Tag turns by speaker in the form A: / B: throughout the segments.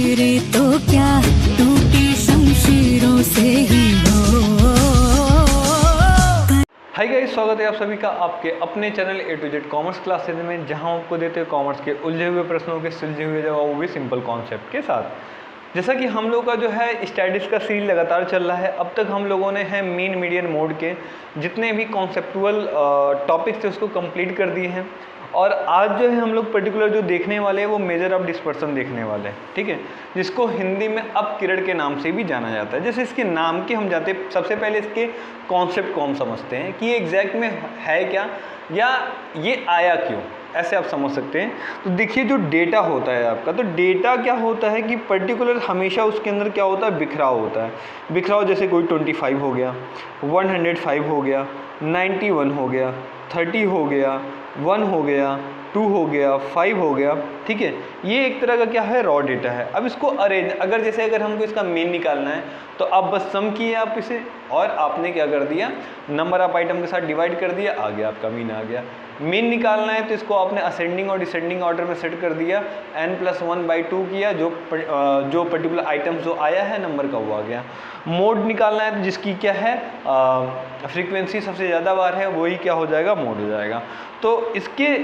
A: गिरे तो क्या टूटे शमशीरों से ही हो।
B: हाय गाइस, स्वागत है आप सभी का आपके अपने channel A to Z commerce classes में, जहां आपको देते हैं कॉमर्स के उलझे हुए प्रश्नों के सुलझे हुए जवाब, वो भी सिंपल कॉन्सेप्ट के साथ। जैसा कि हम लोग का जो है स्टडीज़ का सीरीज लगातार चल रहा है। अब तक हम लोगों ने है मीन मीडियन मोड के जितने भी कॉन्सेप्टुअल टॉपिक्स थे उसको कंप्लीट कर दिए हैं। और आज जो है हम लोग पर्टिकुलर जो देखने वाले हैं वो मेजर ऑफ डिस्पर्सन देखने वाले हैं, ठीक है, जिसको हिंदी में अपकिरण के नाम से भी जाना जाता है। जैसे इसके नाम के हम जाते सबसे पहले इसके कॉन्सेप्ट को हम समझते हैं कि ये एग्जैक्ट में है क्या या ये आया क्यों, ऐसे आप समझ सकते हैं। तो देखिए, जो डेटा होता है आपका, तो डेटा क्या होता है कि पर्टिकुलर हमेशा उसके अंदर क्या होता है, बिखराव होता है। बिखराव जैसे कोई 25 हो गया, 105 हो गया, 91 हो गया, 30 हो गया, 1 हो गया, 2 हो गया, 5 हो गया, ठीक है। ये एक तरह का क्या है, रॉ डेटा है। अब इसको अरेंज, अगर हमको इसका मीन निकालना है तो आप बस सम किए आप इसे, और आपने क्या कर दिया, नंबर ऑफ आइटम के साथ डिवाइड कर दिया, आ गया आपका मीन आ गया। मीन निकालना है तो इसको आपने असेंडिंग और डिसेंडिंग ऑर्डर में सेट कर दिया, n+1/2 किया, जो पर्टिकुलर आइटम जो आया है नंबर का वो आ गया। मोड निकालना है तो जिसकी क्या है फ्रीक्वेंसी सबसे ज़्यादा बार है, वही क्या हो जाएगा, मोड हो जाएगा। तो इसके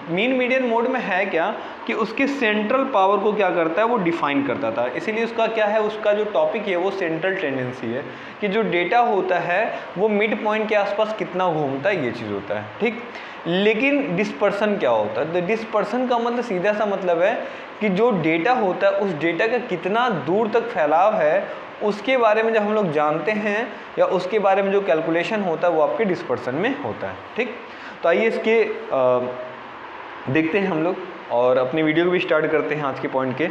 B: मीन मीडियन मोड में है क्या कि उसके सेंट्रल पावर को क्या करता है, वो डिफाइन करता था। इसीलिए उसका क्या है, उसका जो टॉपिक है वो सेंट्रल टेंडेंसी है कि जो डेटा होता है वो मिड पॉइंट के आसपास कितना घूमता है, ये चीज़ होता है, ठीक। लेकिन डिस्पर्सन क्या होता है, तो डिस्पर्सन का मतलब सीधा सा मतलब है कि जो डेटा होता है उस डेटा का कितना दूर तक फैलाव है, उसके बारे में जब हम लोग जानते हैं या उसके बारे में जो कैलकुलेशन होता है वो आपके डिस्पर्सन में होता है, ठीक। तो आइए इसके देखते हैं हम लोग और अपनी वीडियो को भी स्टार्ट करते हैं आज के पॉइंट के।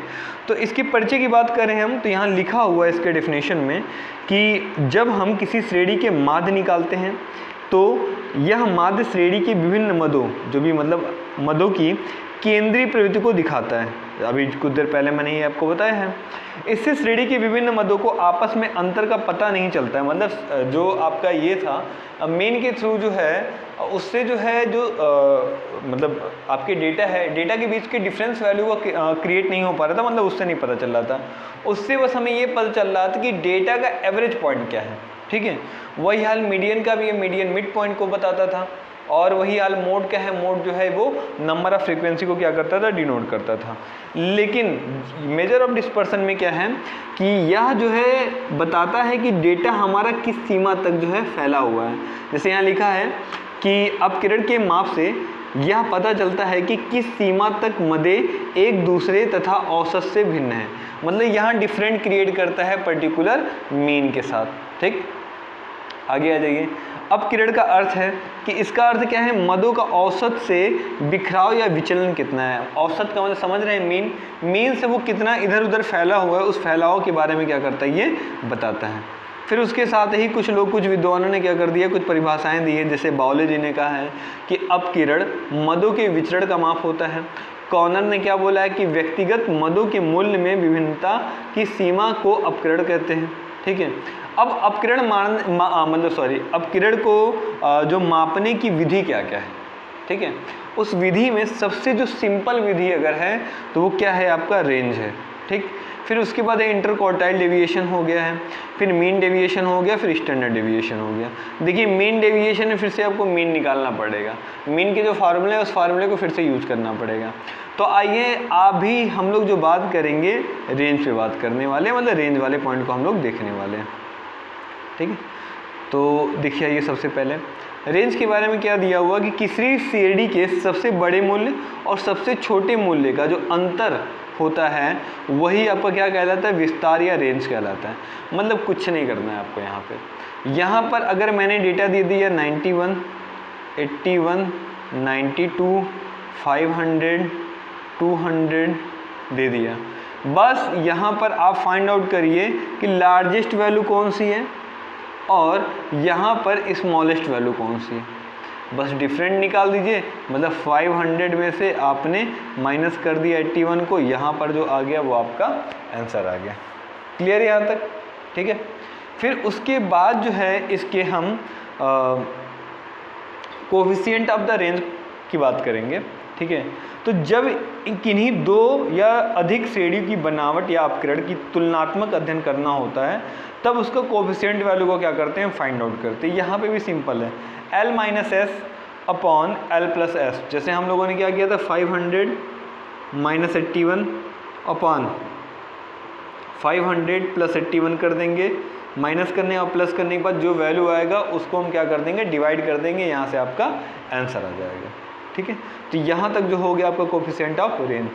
B: तो इसके परिचय की बात करें हम तो यहाँ लिखा हुआ है इसके डेफिनेशन में कि जब हम किसी श्रेणी के माध्य निकालते हैं तो यह माध्य श्रेणी के विभिन्न मदों, जो भी मतलब मदों की केंद्रीय प्रवृत्ति को दिखाता है। अभी कुछ देर पहले मैंने ये आपको बताया है। इससे श्रेणी के विभिन्न मदों को आपस में अंतर का पता नहीं चलता है। मतलब जो आपका ये था मेन के थ्रू जो है उससे जो है मतलब आपके डेटा है, डेटा के बीच के डिफरेंस वैल्यू का क्रिएट नहीं हो पा रहा था, मतलब उससे नहीं पता चल रहा था। उससे बस हमें ये पता चल रहा था कि डेटा का एवरेज पॉइंट क्या है, ठीक है। वही हाल मीडियन का भी है, मीडियन मिड पॉइंट को बताता था। और वही हाल मोड क्या है, मोड जो है वो नंबर ऑफ फ्रीक्वेंसी को क्या करता था, डिनोट करता था। लेकिन मेजर ऑफ डिस्पर्सन में क्या है कि यह जो है बताता है कि डेटा हमारा किस सीमा तक जो है फैला हुआ है। जैसे यहाँ लिखा है कि अपकिरण के माप से यह पता चलता है कि किस सीमा तक मदे एक दूसरे तथा औसत से भिन्न है। मतलब यहाँ डिफरेंट क्रिएट करता है पर्टिकुलर मीन के साथ, ठीक। आगे आ जाइए। अपकिरण का अर्थ है कि इसका अर्थ क्या है, मदों का औसत से बिखराव या विचलन कितना है। औसत का मतलब समझ रहे हैं, मीन से वो कितना इधर उधर फैला हुआ है, उस फैलाव के बारे में क्या करता है, ये बताता है। फिर उसके साथ ही कुछ विद्वानों ने क्या कर दिया, कुछ परिभाषाएं दी है। जैसे बाउले जी ने कहा है कि अपकिरण मदों के विचरण का माप होता है। कॉर्नर ने क्या बोला है कि व्यक्तिगत मदों के मूल्य में विभिन्नता की सीमा को अपकिरण कहते हैं, ठीक है। अब अपकिरण अपकिरण को जो मापने की विधि क्या क्या है, ठीक है। उस विधि में सबसे जो सिंपल विधि अगर है तो वो क्या है, आपका रेंज है, ठीक। फिर उसके बाद इंटरक्वार्टाइल डेविएशन हो गया है, फिर मीन डेविएशन हो गया, फिर स्टैंडर्ड डेविएशन हो गया। देखिए मीन डेविएशन में फिर से आपको मीन निकालना पड़ेगा, मीन के जो फार्मूले है उस फार्मूले को फिर से यूज करना पड़ेगा। तो आइए अभी हम लोग जो बात करेंगे रेंज पे बात करने वाले, मतलब रेंज वाले पॉइंट को हम लोग देखने वाले हैं, ठीक है। तो देखिए ये सबसे पहले रेंज के बारे में क्या दिया हुआ कि किसी श्रेणी के सबसे बड़े मूल्य और सबसे छोटे मूल्य का जो अंतर होता है वही आपका क्या कहलाता है, विस्तार या रेंज कहलाता है। मतलब कुछ नहीं करना है आपको यहाँ पर अगर मैंने डेटा दे दिया 91, 81, 92, 500, 200 दे दिया, बस यहाँ पर आप फाइंड आउट करिए कि लार्जेस्ट वैल्यू कौन सी है और यहाँ पर स्मॉलेस्ट वैल्यू कौन सी है। बस डिफरेंट निकाल दीजिए, मतलब 500 में से आपने माइनस कर दिया 81 को, यहाँ पर जो आ गया वो आपका आंसर आ गया। क्लियर यहाँ तक, ठीक है। फिर उसके बाद जो है इसके हम कोफिशिएंट ऑफ द रेंज की बात करेंगे, ठीक है। तो जब किन्हीं दो या अधिक श्रेणियों की बनावट या अपकरण की तुलनात्मक अध्ययन करना होता है तब उसका कोफिशिएंट वैल्यू को क्या करते हैं, फाइंड आउट करते हैं। यहाँ पे भी सिंपल है, L minus S upon L plus S. जैसे हम लोगों ने क्या किया था, 500 माइनस 81 अपॉन 500 प्लस 81 कर देंगे, माइनस करने और प्लस करने के बाद जो वैल्यू आएगा उसको हम क्या कर देंगे, डिवाइड कर देंगे, यहाँ से आपका आंसर आ जाएगा। ठीक है, तो यहाँ तक जो हो गया आपका कोफिशिएंट ऑफ रेंज।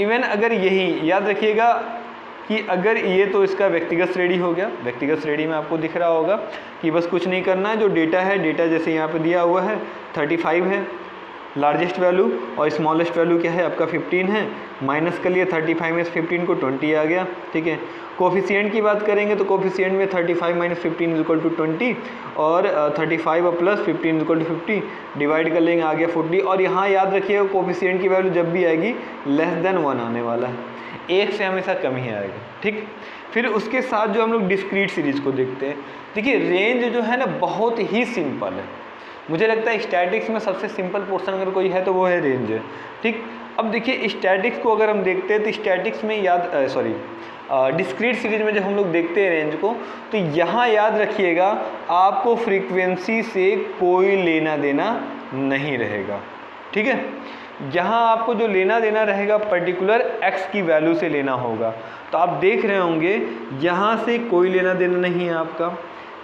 B: इवन अगर यही याद रखिएगा कि अगर ये तो इसका व्यक्तिगत श्रेणी हो गया, व्यक्तिगत श्रेणी में आपको दिख रहा होगा कि बस कुछ नहीं करना है, जो डेटा है, डेटा जैसे यहाँ पे दिया हुआ है 35 है लार्जेस्ट वैल्यू और स्मॉलेस्ट वैल्यू क्या है आपका 15 है, माइनस कर लिए 35 में से 15 को 20 आ गया। ठीक है, कोफिशिएंट की बात करेंगे तो कोफिशिएंट में 35 माइनस 15 इज इक्वल टू 20 और 35 और plus 15 is equal to 50, divide कर लेंगे, आ गया 40। और यहाँ याद रखिएगा कोफिशिएंट की वैल्यू जब भी आएगी लेस देन 1 आने वाला है, 1 से हमेशा कम ही आएगा। ठीक, फिर उसके साथ जो हम लोग डिस्क्रीट सीरीज को देखते हैं, देखिए रेंज जो है ना बहुत ही सिंपल है, मुझे लगता है स्टैटिक्स में सबसे सिंपल पोर्शन अगर कोई है तो वो है रेंज। ठीक, अब देखिए स्टैटिक्स को अगर हम देखते हैं तो स्टैटिक्स में डिस्क्रीट सीरीज में जब हम लोग देखते हैं रेंज को, तो यहाँ याद रखिएगा आपको फ्रीक्वेंसी से कोई लेना देना नहीं रहेगा। ठीक है, यहाँ आपको जो लेना देना रहेगा पर्टिकुलर x की वैल्यू से लेना होगा। तो आप देख रहे होंगे यहाँ से कोई लेना देना नहीं है आपका।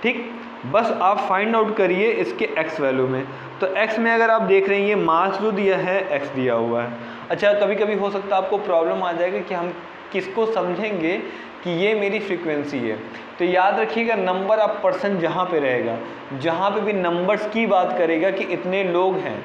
B: ठीक, बस आप फाइंड आउट करिए इसके x वैल्यू में। तो x में अगर आप देख रहे हैं ये मास जो दिया है x दिया हुआ है। अच्छा, कभी कभी हो सकता है आपको प्रॉब्लम आ जाएगा कि हम किसको समझेंगे कि ये मेरी फ्रीक्वेंसी है। तो याद रखिएगा नंबर ऑफ पर्सन जहाँ पे रहेगा, जहाँ पे भी नंबर्स की बात करेगा कि इतने लोग हैं,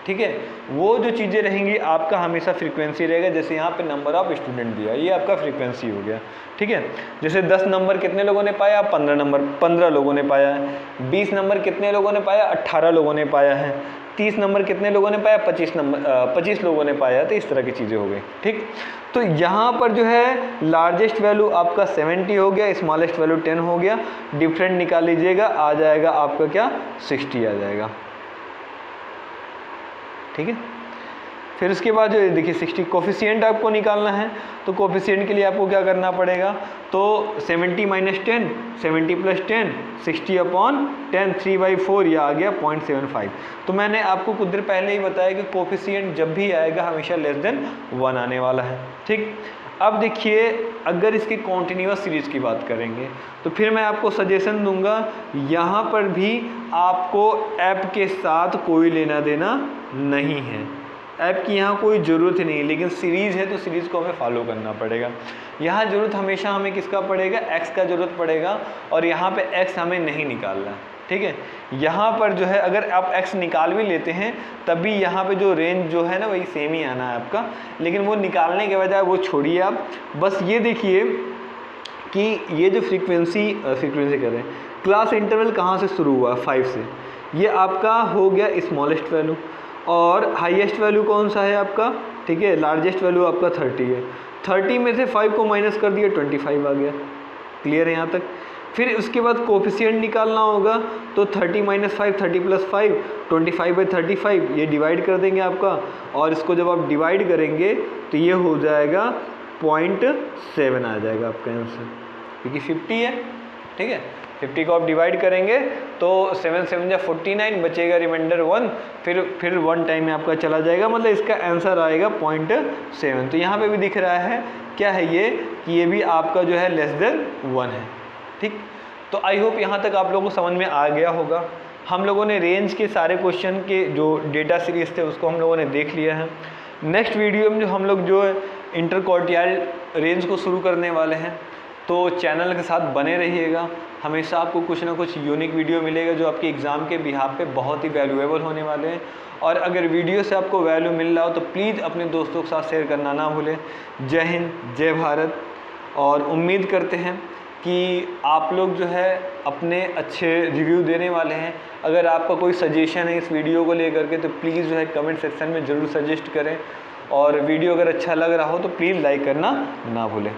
B: ठीक है, वो जो चीज़ें रहेंगी आपका हमेशा फ्रीक्वेंसी रहेगा। जैसे यहाँ पे नंबर ऑफ स्टूडेंट दिया, ये आपका फ्रीक्वेंसी हो गया। ठीक है, जैसे 10 नंबर कितने लोगों ने पाया, 15 लोगों ने पाया है। 20 नंबर कितने लोगों ने पाया, 18 लोगों ने पाया है। 30 नंबर कितने लोगों ने पाया, 25 लोगों ने पाया। तो इस तरह की चीज़ें हो गई। ठीक, तो यहाँ पर जो है लार्जेस्ट वैल्यू आपका 70 हो गया, स्मॉलेस्ट वैल्यू 10 हो गया। डिफरेंट निकाल लीजिएगा, आ जाएगा आपका क्या, 60 आ जाएगा। ठीक है, फिर उसके बाद जो देखिए 60 कोफिशिएंट आपको निकालना है। तो कोफिशिएंट के लिए आपको क्या करना पड़ेगा, तो 70 माइनस 10, 70 प्लस 10, 60 अपॉन 10, 3/4, यह आ गया 0.75। तो मैंने आपको कुछ देर पहले ही बताया कि कोफिशिएंट जब भी आएगा हमेशा लेस देन 1 आने वाला है। ठीक, अब देखिए अगर इसकी कॉन्टिन्यूअस सीरीज़ की बात करेंगे तो फिर मैं आपको सजेशन दूंगा, यहाँ पर भी आपको ऐप के साथ कोई लेना देना नहीं है, ऐप की यहाँ कोई ज़रूरत नहीं है। लेकिन सीरीज़ है तो सीरीज़ को हमें फॉलो करना पड़ेगा। यहाँ ज़रूरत हमेशा हमें किसका पड़ेगा, एक्स का ज़रूरत पड़ेगा, और यहाँ पे एक्स हमें नहीं निकालना। ठीक है, यहाँ पर जो है अगर आप x निकाल भी लेते हैं तब भी यहाँ पे जो रेंज जो है ना वही सेम ही आना है आपका। लेकिन वो निकालने के बजाय वो छोड़िए, आप बस ये देखिए कि ये जो फ्रीक्वेंसी कह रहे हैं, क्लास इंटरवल कहाँ से शुरू हुआ, 5 से। ये आपका हो गया स्मॉलेस्ट वैल्यू, और हाईएस्ट वैल्यू कौन सा है आपका, ठीक है, लार्जेस्ट वैल्यू आपका 30 है। 30 में से 5 को माइनस कर दिया, 25 आ गया। क्लियर है यहाँ तक। फिर उसके बाद कोफिशिएंट निकालना होगा, तो 30 माइनस 5, 30 प्लस 5, 25/35, ये डिवाइड कर देंगे आपका। और इसको जब आप डिवाइड करेंगे तो ये हो जाएगा 0.7 आ जाएगा आपका आंसर, क्योंकि 50 है। ठीक है, 50 को आप डिवाइड करेंगे तो 7 7 जा 49, बचेगा रिमाइंडर 1, फिर 1 टाइम में आपका चला जाएगा, मतलब इसका आंसर आएगा 0.7। तो यहाँ पे भी दिख रहा है क्या है ये, कि ये भी आपका जो है लेस देन 1 है। ठीक, तो आई होप यहाँ तक आप लोगों को समझ में आ गया होगा। हम लोगों ने रेंज के सारे क्वेश्चन के जो डेटा सीरीज थे उसको हम लोगों ने देख लिया है। नेक्स्ट वीडियो में जो इंटरक्वार्टियल रेंज को शुरू करने वाले हैं, तो चैनल के साथ बने रहिएगा। हमेशा आपको कुछ ना कुछ यूनिक वीडियो मिलेगा जो आपके एग्ज़ाम के बिहाफ पे बहुत ही वैल्यूएबल होने वाले हैं। और अगर वीडियो से आपको वैल्यू मिल रहा हो तो प्लीज़ अपने दोस्तों के साथ शेयर करना ना भूलें। जय हिंद, जय भारत। और उम्मीद करते हैं कि आप लोग जो है अपने अच्छे रिव्यू देने वाले हैं। अगर आपका कोई सजेशन है इस वीडियो को लेकर के तो प्लीज़ जो है कमेंट सेक्शन में ज़रूर सजेस्ट करें। और वीडियो अगर अच्छा लग रहा हो तो प्लीज़ लाइक करना ना भूलें।